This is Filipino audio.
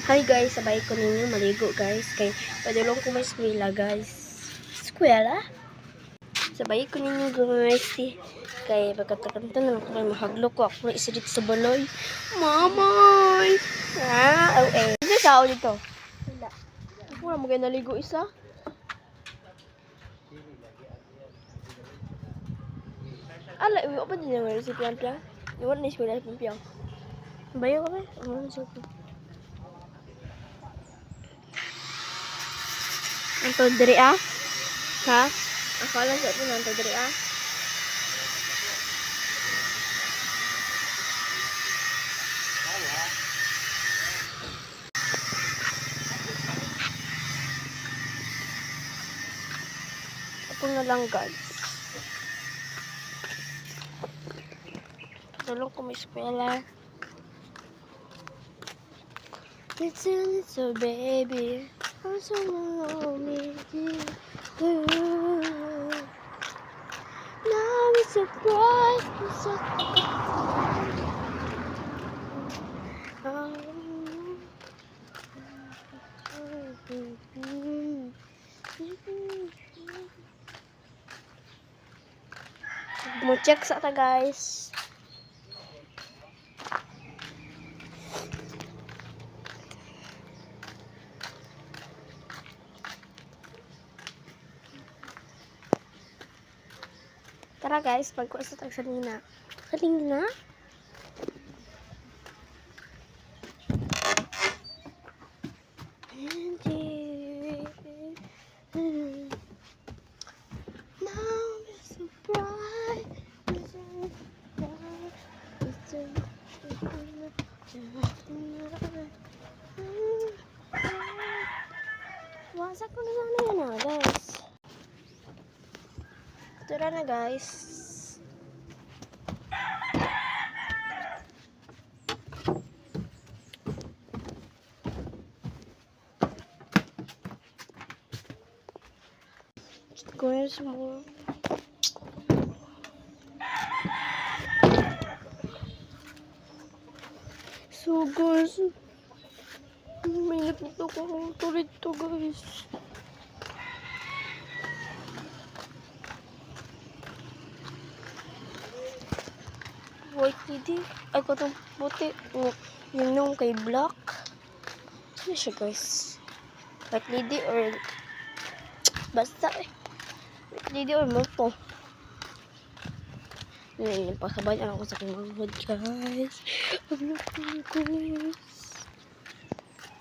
Hi guys, sabay ko ninyo maligo guys. Kay padulong ko may eskwela guys. Eskwela? Sabay ko ninyo guys. Kay pagkatakanto na ako may mahaglo ko. Ako na isa dito sa baloy. Mamay! Ano tao dito? Wala. Ako na magay naligo isa. Ala, iwi pa din naman si Piang-Piang. Iwan na eskwela si Piang-Piang. Bayo ka ba? Ano na siya ko? Anto diri ah? Ha? Akala sa ito nanto diri ah? Ako na lang guys. Tulong ko may eskwela. It's a little baby. I'm so lonely. Now it's so bright. It's so mo check sa ta guys. Tara guys, pagkuha sa tagsalina. Salina? Now it's so bright. Wasak ko na sana yan ah guys. Tara na guys. Kuya semua. So guys, minit nito ko tulit to guys. White lady, ay ko itong puti. Yung nung kay black. Ano siya guys? White lady or basta eh. White lady or moto. Pasabay ako sa aking mga guys. Pag-look ko guys.